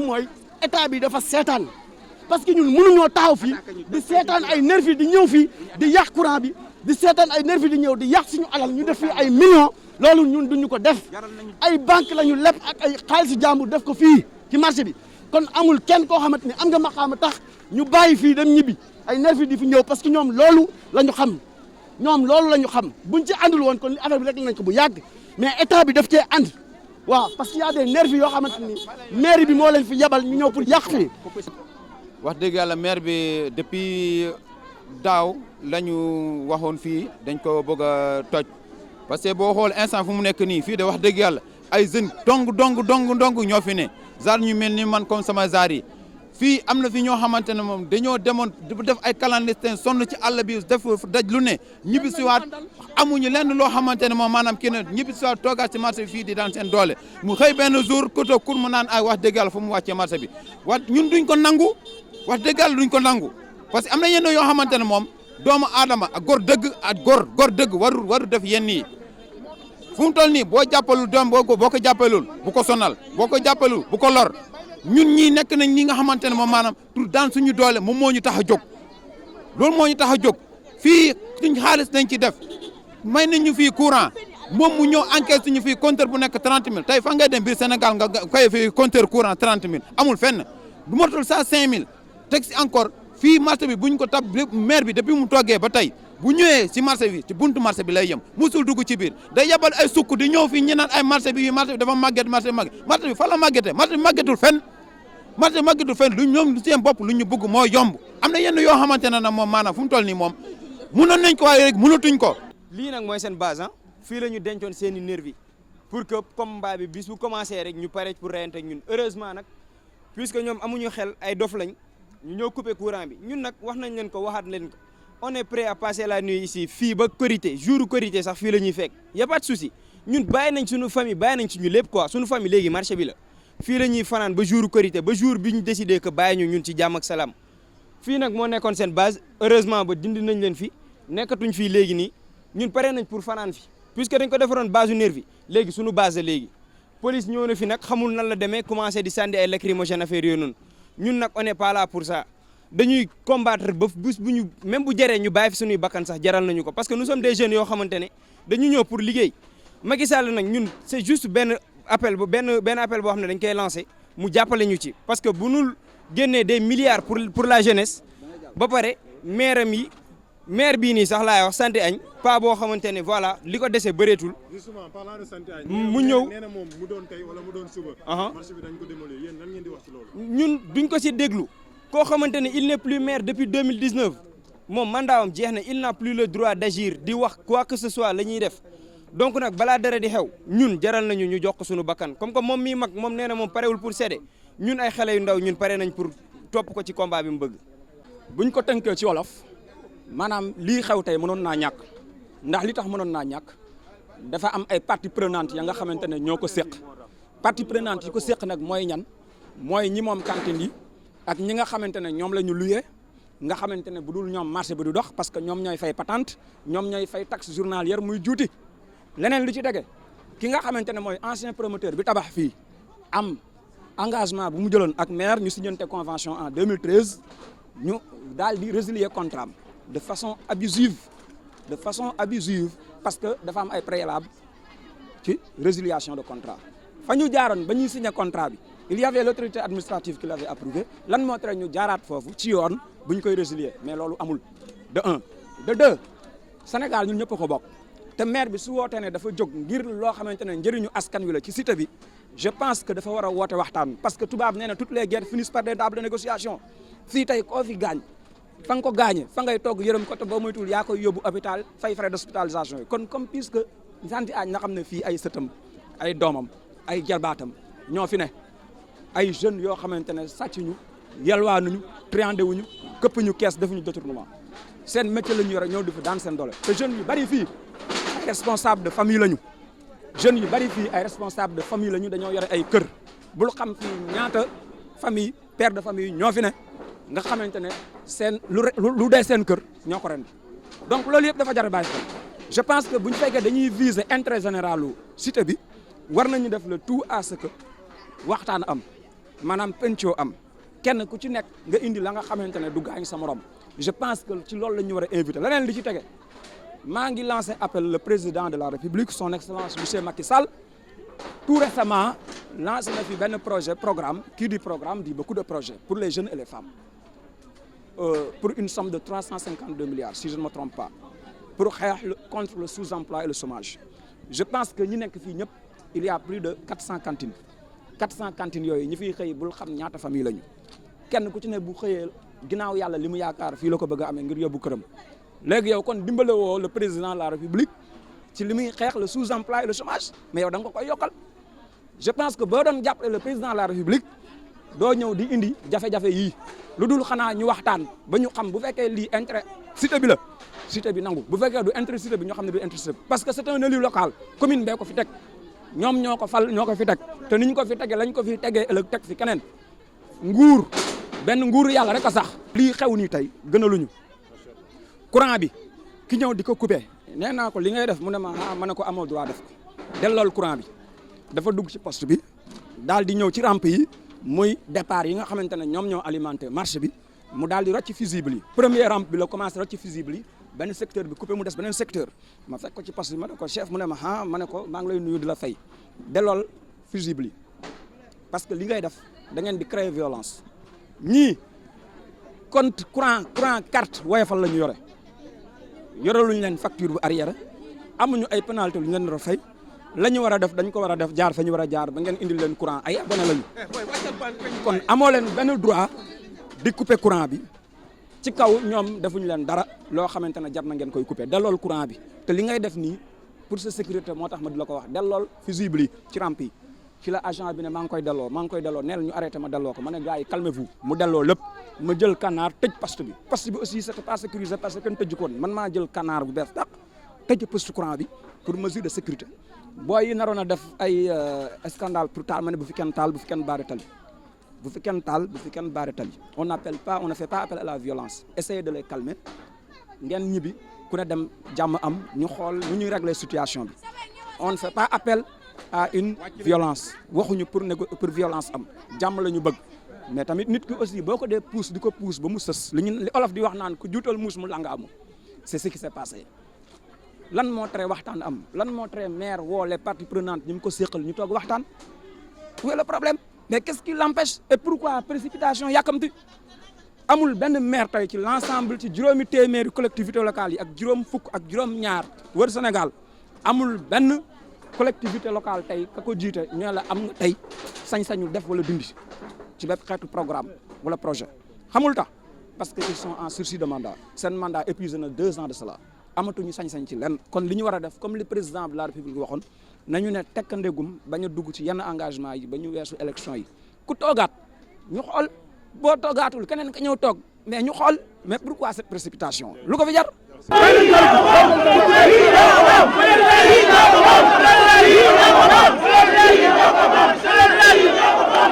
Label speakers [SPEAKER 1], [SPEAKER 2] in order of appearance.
[SPEAKER 1] mooy état bi dafa seetaan parce que ñun mënuñoo taxaw fii di seetaan ay nervi di ñëw fii di yàq courant bi di seetaan ay nervi di ñëw di yàq suñu alal ñu def fii ay millions loolu ñun duñu ko def ay banque la ñu leb ak ay xaalisu jàmbur def ko fii ci marché bi kon amul kenn koo xamante ne am nga maqaama tax ñu bàyyi fii dem ñibbi ay nervi di fi ñëw parce que ñoom loolu la ñu xam buñ ci àndul woon kon li affaire bi rek nañ ko bu yàgg mais état bi daf cee ànd waaw parce que y a des nervis yoo xamante ni maire bi moo leen fi yebal ñu ñëw pour yàq fii.
[SPEAKER 2] wax dëgg yàlla maire bi depuis daaw la ñu waxoon fii dañ ko bëgg a toj parce que boo xool instant fu mu nekk nii fii de wax dëgg yàlla ay jeunes dong ñoo fi ne genre ñu mel ni man comme sama genre yi fii am na fi ñoo xamante ne moom dañoo demoon def ay clandestin sonn ci àll bi def daj lu ne ñibbi si waat amuñu lenn loo xamante ne moom maanaam kii ne ñibbi si waat toogaat ci marché bi fii di daan seen doole mu xëy benn jour koto kur mu naan ay wax dëgg yàlla fu mu wàccee marché bi ñun duñ ko nangu wax dëgg yàlla duñ ko nangu parce que am na yenn yoo xamante ne moom doomu aadama ak góor dëgg waru def yenn yi fu mu toll nii boo jàppalul doom boo ko jàppalul bu ko sonal boo ko jàppalul bu ko lor ñun ñii nekk nañ ñi nga xamante ne moom maanaam pour daan suñu doole moom moo ñu tax a jóg loolu moo ñu tax a jóg fii suñ xaalis nañ ci def may nañ ñu fii courant moom mu ñëw enquête suñu fii compteur bu nekk 30 000 tey fa ngay dem biir Sénégal nga koy fii compteur courant 30 000 amul fenn du motul ça 5 000 teg si encore fii marché bi buñ ko tab maire bi depuis mu toggee ba tey bu ñëwee si marché bi ci buntu marché bi lay yem musul dugg ci biir day yabal ay sukk di ñëw fii ñu naan ay marché bi dafa màgget marché bi fa la màggetee marché bi màggetul fenn marché màggetul fenn lu ñoom seen bopp lu ñu bëgg moo yomb am na yenn yoo xamante ne nag moom maanaam fu mu toll nii moom mënoon nañ ko waaye rek mënatuñ ko.
[SPEAKER 3] lii nag mooy seen base fii la ñu dencoon seen i nervi pour que combat bi bis bu commencé rek ñu pare pour reyante ak ñun heureusement nag puisque ñoom amuñu xel ay dof lañ ñu ñëw couper courant bi ñun nag wax nañ leen ko waxaat leen ko on est prêt à passer la nuit ici fii ba Korité jour Korité sax fii la ñuy fekk y a pas de souci ñun bàyyi nañ suñu famille bàyyi nañ suñu lépp quoi suñu famille léegi marché bi la fii la ñuy fanaan ba jour Korité ba jour bi ñu décidé que bàyyi ñu ñun ci jàmm ak salaam fii nag moo nekkoon seen base heureusement ba dindi nañ leen fi nekkatuñ fii léegi nii ñun pare nañ pour fanaan fi puisque dañ ko defaroon base u nervi léegi suñu base la léegi police ñëw na fi nag xamul nan la demee commencé di sànni ay lacrymogène affaire yooyu noonu ñun nag on est pas là pour ça dañuy combattre ba bés bu ñu même bu jëree ñu bàyyi fi suñuy bakkan sax jaral nañu ko parce que nous sommes des jeunes yoo xamante ne dañu ñëw pour liggéey Macky Sall nag ñun c'est juste benn appel boo xam ne dañ koy lancé mu jàppale ñu ci parce que bu ñu génnee des milliards pour la jeunesse ba pare maire bii nii sax laay wax Santé Agne pas boo xamante ne voilà li ko dese bëreetul.
[SPEAKER 4] justement parlant de Santé Agne
[SPEAKER 3] mu ñëw
[SPEAKER 4] nee na moom mu doon tey wala mu doon suba. marché bi dañ ko démolir yéen lan ngeen di wax ci loolu.
[SPEAKER 3] ñun duñ ko si déglu koo xamante ne il n'est plus maire depuis 2019 moom mandaawam jeex na il n'a plus le droit d'agir di wax quoi que ce soit la ñuy def donc nag balaa dara di xew ñun jaral nañu ñu jox ko suñu bakkan comme que moom mii mag moom nee na moom parewul pour céder ñun ay xale yu ndaw ñun pare nañ pour topp ko ci combat bi mu bëgg.
[SPEAKER 5] buñ ko tënkee ci wolof maanaam lii xew tey mënoon naa ñàkk ndax li tax mënoon naa ñàkk dafa am ay parties prenantes ya nga xamante ne ñoo ko séq parties prenantes yi ko séq nag mooy ñan mooy ñi moom cantine yi ak ñi nga xamante ne ñoom la ñu luyee nga xamante ne bu dul ñoom marché bi du dox parce que ñoom ñooy fay patente ñoom ñooy fay taxe journalière muy juuti leneen lu ci dege ki nga xamante ne mooy ancien promoteur bi tabax fii am engagement bu mu jëloon ak maire ñu signante convention en 2013 ñu daal di résilier contrat de façon abusive parce que dafa am ay préalable ci résiliation de contrat fa ñu jaaroon ba ñuy signer contrat bi il y avait l'autorité administrative qui l'avait approuvé lan moo tere ñu jaaraat foofu ci yoon bu ñu koy résilier mais loolu amul de un de deux Sénégal ñun ñëpp ko bokk te maire bi su wootee ne dafa jóg ngir loo xamante ne njëriñu askan wi la ci cité bi je pense que dafa war a woote waxtaan parce que tubaab nee na toutes les guerres finissent par des tables de négociation fii tey koo fi gaañ fa nga ko gaañe fa ngay togg yërëm ko te boo moytuwul yaa koy yóbbu hôpital fay frais d'hospitalisation yi kon comme puisque Santé Agne na xam ne fii ay sëtam ay doomam ay jarbaatam ñoo fi ne ay jeunes yoo xamante ne sàcc ñu yalwaanuñu triandé wuñu këpp ñu kees defuñu détournement seen métier la ñu yore ñëw di fi daan seen doole te jeunes yu bari fii ay responsable de famille lañu jeunes yu bari fii ay responsable de famille lañu dañoo yore ay kër bul xam fii ñaata famille père de famille ñoo fi ne nga xamante ne seen lu dee seen kër ñoo ko rendi donc loolu yëpp dafa jar a bàyyi xel je pense que bu ñu fekkee dañuy viser intérêt général u cité bi war nañu def le tout à ce que waxtaan am maanaam pencoo am kenn ku ci nekk nga indi la nga xamante ne du gaañ sa morom je pense que ci loolu la ñu war a invité leneen li ci tege maa ngi lancé appel le président de la République son excellence monsieur Macky Sall tout récemment lancé na fi benn programme qui dit programme dit beaucoup de projets pour les jeunes et les femmes pour une somme de 352 milliards si je ne me trompe pas pour xeex contre le sous-emploi et le chômage je pense que ñi nekk fii ñëpp il y a plus de 400 cantines yooyu ñi fiy xëy bul xam ñaata famille lañu kenn ku ci ne bu xëyee ginnaaw yàlla li mu yaakaar fii la ko bëgg a amee ngir yóbbu këram léegi yow kon dimbale woo le président de la République ci li muy xeex le sous-emploi et le chômage mais yow da nga ko koy yokkal je pense que boo doon jàppale le président de la République doo ñëw di indi jafe-jafe yii lu dul xanaa ñu waxtaan ba ñu xam bu fekkee lii intérêt cité bi la cité bi nangu bu fekkee du intérêt cité bi ñoo xam ne du intérêt cité bi parce que c'est un élu local commune bee ko fi teg ñoom ñoo ko fal ñoo ko fi teg te ni ñu ko fi tegee lañ ko fi tegee ëllëg teg fi keneen nguur benn nguur yàlla rek a sax lii xew nii tey gënaluñu courant bi ki ñëw di ko coupé nee naa ko li ngay def mu ne ma ne ko amoo droit def ko dellool courant bi dafa dugg ci poste bi daal di ñëw ci rampe yi muy départ yi nga xamante ne ñoom ñoo alimenté marché bi mu daal di rocc fusible yi première rampe bi la commencé rocc fusible yi benn secteur bi coupé mu des beneen secteur ma fekk ko ci poste bi ma ne ko chef mu ne ma ne ko maa ngi lay nuyu di la fay dellool fusible yi parce que li ngay def da ngeen di créer violence ñii compte courant carte woyofal la ñu yoreluñu leen facture bu arrière amuñu ay pénalité lu ñu leen war a fay la ñu war a def dañ ko war a def jaar fa ñu war a jaar ba ngeen indil leen courant ay abonné lañu kon amoo leen benn droit di couper courant bi ci kaw ñoom defuñu leen dara loo xamante ne jar na ngeen koy couper dellool courant bi te li ngay def nii pour sa sécurité moo tax ma di la ko wax dellool fusible yi ci rampe yi ci la agent bi ne maa ngi koy delloo neel ñu arrêté ma delloo ko ma ne gars yi calmez-vous mu delloo lépp ma jël canard tëj poste bi aussi c'était pas sécurisé parce que kenn tëju ko woon man maa jël canard bu bees dàq tëj poste courant bi pour mesure de sécurité booy yi naroon a def ay scandale pour taal ma ne bu fi kenn taal bu fi kenn baare tali on ne fait pas appel à la violence essayez de les calmer ngeen ñibbi ku ne dem jàmm am ñu xool nu ñuy régler situation bi on ne fait pas appel à une violence waxuñu pour violence am jàmm la ñu bëgg mais tamit nit ki aussi boo ko dee pousse di ko pousse ba mu sës li olof di wax naan ku juutal muus mu langa amu c'est ce qui s'est passé lan moo tere waxtaan am lan moo tere maire woo les parties prenantes ñu mu ko séqal ñu toog waxtaan où est le problème mais qu'est-ce qui l'empêche et pourquoi précipitation yàkkamti amul benn maire tey ci l'ensemble ci juróomi téeméeri collectivités locales yi ak juróom fukk ak juróom ñaar wër Sénégal amul benn collectivité locale tey ka ko jiite ñoo la am nga tey sañ-sañu def wala dindi ci bépp xeetu programme wala projet xamul tax parce que ils sont en sursis de mandat seen mandat épuisé na 2 ans de cela amatuñu sañ-sañ ci lenn kon li ñu war a def comme le président de la République waxoon nañu ne tekkandegum bañ a dugg ci yenn engagement yi ba ñu weesu élection yi ku toogaat ñu xool boo toogaatul keneen ka ñëw toog mais ñu xool mais pourquoi cette précipitation lu ko fi jar
[SPEAKER 6] Sallallahu